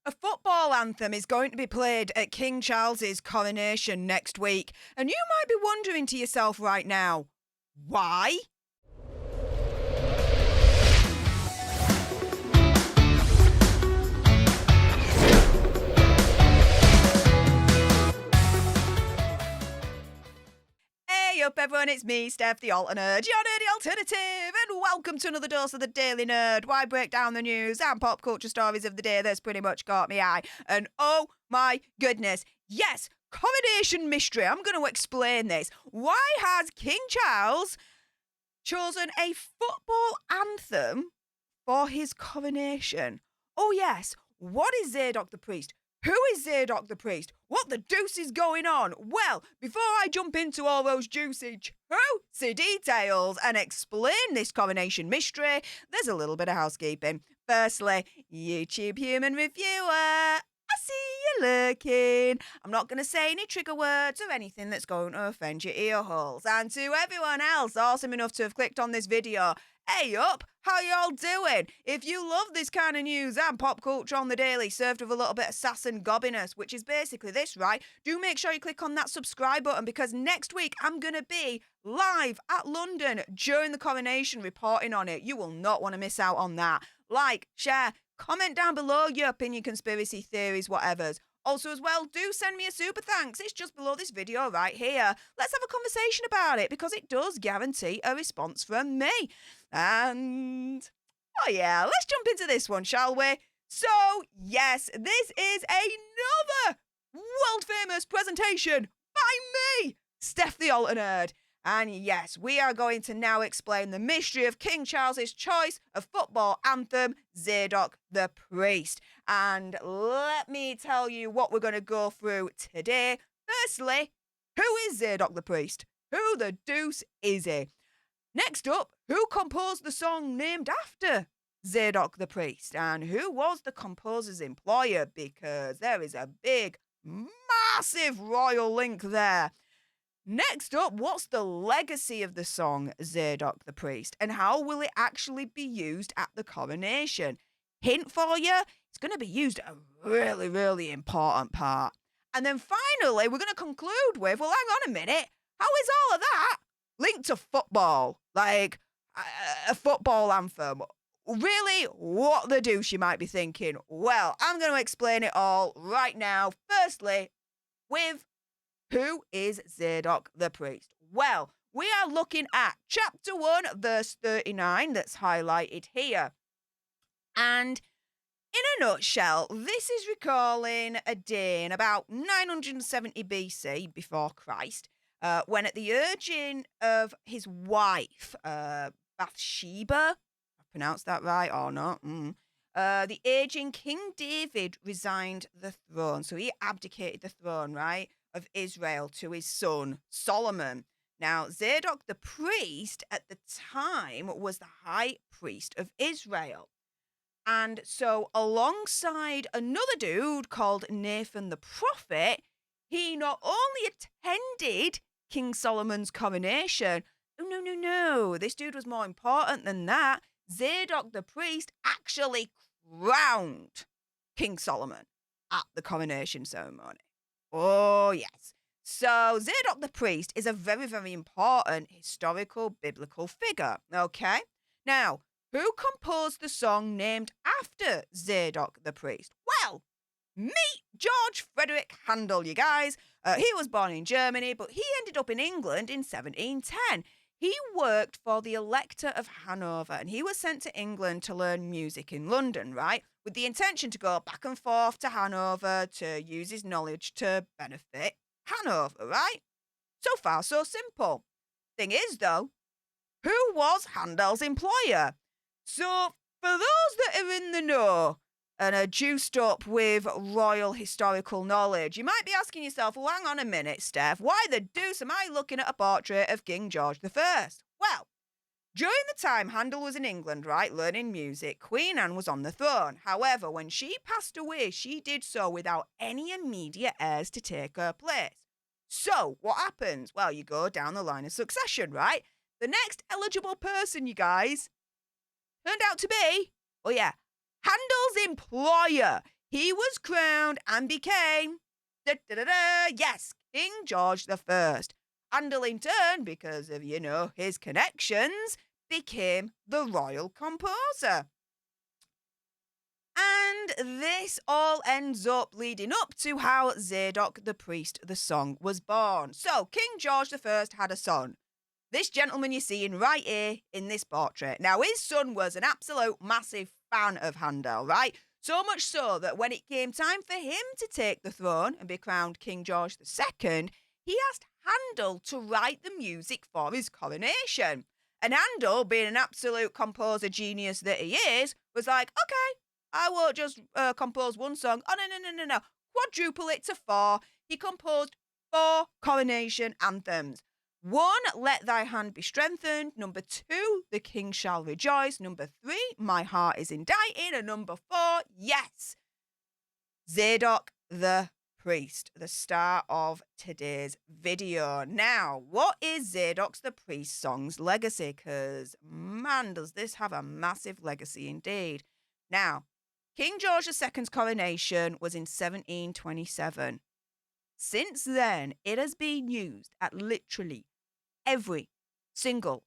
A football anthem is going to be played at King Charles's coronation next week, and you might be wondering to yourself right now, why? Hey up everyone, it's me, Stef The Alter Nerd, your nerdy alternative, and welcome to another dose of the Daily Nerd, where I break down the news and pop culture stories of the day that's pretty much caught me eye. And oh my goodness, yes, coronation mystery. I'm going to explain this. Why has King Charles chosen a football anthem for his coronation? Oh yes, what is Zadok the Priest? Who is Zadok the Priest? What the deuce is going on? Well, before I jump into all those juicy details and explain this coronation mystery, there's a little bit of housekeeping. Firstly, YouTube human reviewer, I see you lurking. I'm not going to say any trigger words or anything that's going to offend your ear holes. And to everyone else awesome enough to have clicked on this video, hey up, how y'all doing? If you love this kind of news and pop culture on the daily, served with a little bit of sass and gobbiness, which is basically this, right? Do make sure you click on that subscribe button, because next week I'm going to be live at London during the coronation reporting on it. You will not want to miss out on that. Like, share, comment down below your opinion, conspiracy theories, whatevers. Also, as well, do send me a super thanks. It's just below this video right here. Let's have a conversation about it, because it does guarantee a response from me. And, oh yeah, let's jump into this one, shall we? So, yes, this is another world-famous presentation by me, Stef The Alter Nerd. And yes, we are going to now explain the mystery of King Charles's choice of football anthem, Zadok the Priest. And let me tell you what we're going to go through today. Firstly, who is Zadok the Priest? Who the deuce is he? Next up, who composed the song named after Zadok the Priest? And who was the composer's employer? Because there is a big, massive royal link there. Next up, what's the legacy of the song Zadok the Priest, and how will it actually be used at the coronation? Hint for you, it's going to be used at a really, really important part. And then finally, we're going to conclude with, well, hang on a minute, how is all of that linked to football? Like, a football anthem. Really? What the deuce, you might be thinking? Well, I'm going to explain it all right now. Firstly, with who is Zadok the Priest? Well, we are looking at chapter 1, verse 39, that's highlighted here. And in a nutshell, this is recalling a day in about 970 BC, before Christ, when at the urging of his wife, Bathsheba, I pronounced that right or not? The aging King David resigned the throne. So he abdicated the throne, right, of Israel to his son Solomon. Now, Zadok the priest at the time was the high priest of Israel. And so alongside another dude called Nathan the prophet, he not only attended King Solomon's coronation, no, this dude was more important than that. Zadok the priest actually crowned King Solomon at the coronation ceremony. Oh, yes. So, Zadok the Priest is a very, very important historical biblical figure, okay? Now, who composed the song named after Zadok the Priest? Well, meet George Frederick Handel, you guys. He was born in Germany, but he ended up in England in 1710. He worked for the Elector of Hanover, and he was sent to England to learn music in London, right? With the intention to go back and forth to Hanover to use his knowledge to benefit Hanover, right? So far, so simple. Thing is, though, who was Handel's employer? So, for those that are in the know and are juiced up with royal historical knowledge, you might be asking yourself, well, hang on a minute, Steph, why the deuce am I looking at a portrait of King George I? Well, during the time Handel was in England, right, learning music, Queen Anne was on the throne. However, when she passed away, she did so without any immediate heirs to take her place. So, what happens? Well, you go down the line of succession, right? The next eligible person, you guys, turned out to be, oh yeah, Handel's employer, he was crowned and became, yes, King George I. Handel in turn, because of, his connections, became the royal composer. And this all ends up leading up to how Zadok the Priest, the song, was born. So, King George I had a son. This gentleman you're seeing right here in this portrait. Now, his son was an absolute massive fan of Handel, right? So much so that when it came time for him to take the throne and be crowned King George II, he asked Handel to write the music for his coronation. And Handel, being an absolute composer genius that he is, was like, okay, I won't just compose one song. Oh, no. Quadruple it to 4. He composed 4 coronation anthems. 1, Let Thy Hand Be Strengthened. Number 2, The King Shall Rejoice. Number 3, My Heart Is Indicted. And number 4, yes, Zadok the Priest, the star of today's video. Now, what is Zadok the Priest song's legacy? Because, man, does this have a massive legacy indeed. Now, King George II's coronation was in 1727. Since then, it has been used at literally every single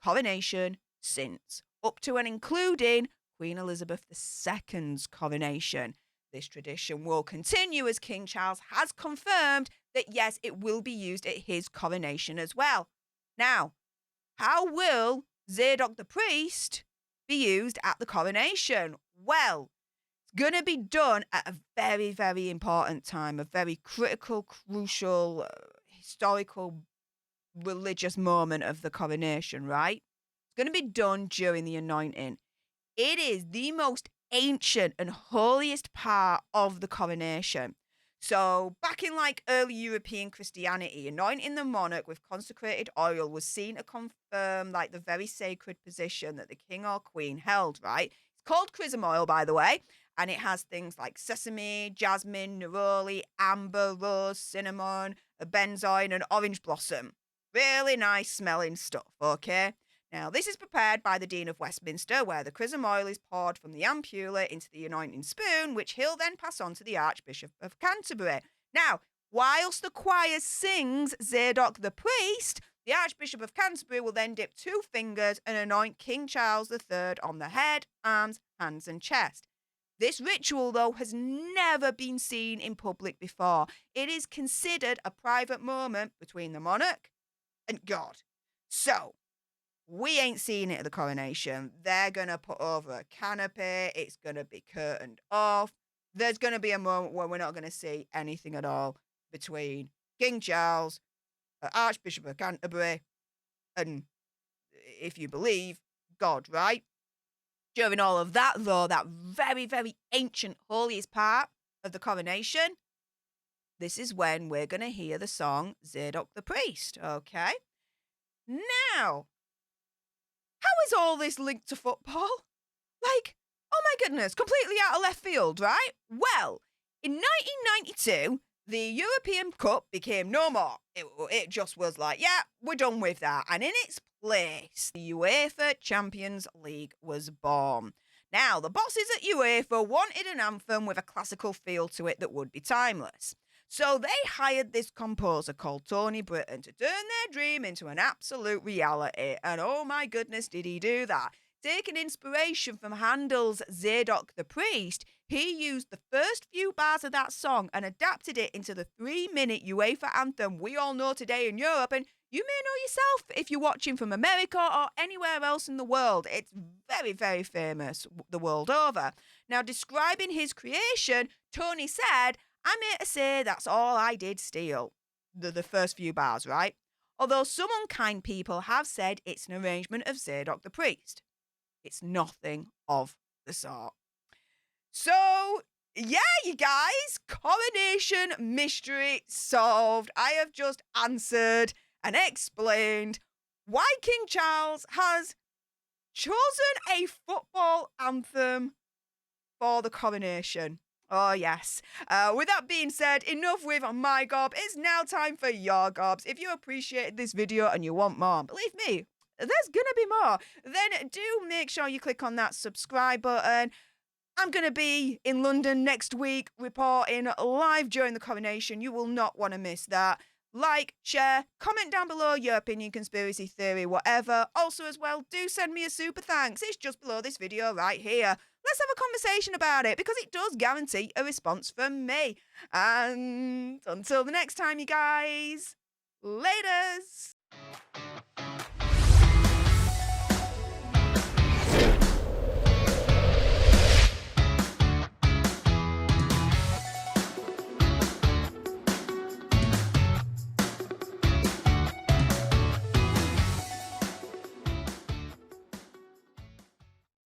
coronation since, up to and including Queen Elizabeth II's coronation. This tradition will continue as King Charles has confirmed that, yes, it will be used at his coronation as well. Now, how will Zadok the Priest be used at the coronation? Well, it's going to be done at a very, very important time, a very critical, crucial, historical, religious moment of the coronation, right? It's going to be done during the anointing. It is the most ancient and holiest part of the coronation. So back in early European Christianity, anointing the monarch with consecrated oil was seen to confirm the very sacred position that the king or queen held, right? It's called chrism oil, by the way, and it has things like sesame, jasmine, neroli, amber, rose, cinnamon, benzoin, and orange blossom. Really nice smelling stuff, okay? Now, this is prepared by the Dean of Westminster, where the chrism oil is poured from the ampulla into the anointing spoon, which he'll then pass on to the Archbishop of Canterbury. Now, whilst the choir sings Zadok the Priest, the Archbishop of Canterbury will then dip 2 fingers and anoint King Charles III on the head, arms, hands, and chest. This ritual, though, has never been seen in public before. It is considered a private moment between the monarch and God. So, we ain't seeing it at the coronation. They're going to put over a canopy. It's going to be curtained off. There's going to be a moment where we're not going to see anything at all between King Charles, Archbishop of Canterbury, and, if you believe, God, right? During all of that, though, that very, very ancient, holiest part of the coronation, this is when we're going to hear the song Zadok the Priest, okay? Now, how is all this linked to football? Oh my goodness, completely out of left field, right? Well, in 1992, the European Cup became no more. It just was yeah, we're done with that. And in its place, the UEFA Champions League was born. Now, the bosses at UEFA wanted an anthem with a classical feel to it that would be timeless. So they hired this composer called Tony Britton to turn their dream into an absolute reality. And oh my goodness, did he do that? Taking inspiration from Handel's Zadok the Priest, he used the first few bars of that song and adapted it into the 3-minute UEFA anthem we all know today in Europe. And you may know yourself if you're watching from America or anywhere else in the world. It's very, very famous the world over. Now, describing his creation, Tony said, "I'm here to say that's all I did steal." The first few bars, right? Although some unkind people have said it's an arrangement of Zadok the Priest. It's nothing of the sort. So, yeah, you guys, coronation mystery solved. I have just answered and explained why King Charles has chosen a football anthem for the coronation. Oh, yes. With that being said, enough with my gob. It's now time for your gobs. If you appreciated this video and you want more, believe me, there's going to be more. Then do make sure you click on that subscribe button. I'm going to be in London next week reporting live during the coronation. You will not want to miss that. Like, share, comment down below your opinion, conspiracy theory, whatever. Also, as well, do send me a super thanks. It's just below this video right here. Let's have a conversation about it because it does guarantee a response from me. And until the next time, you guys, laters.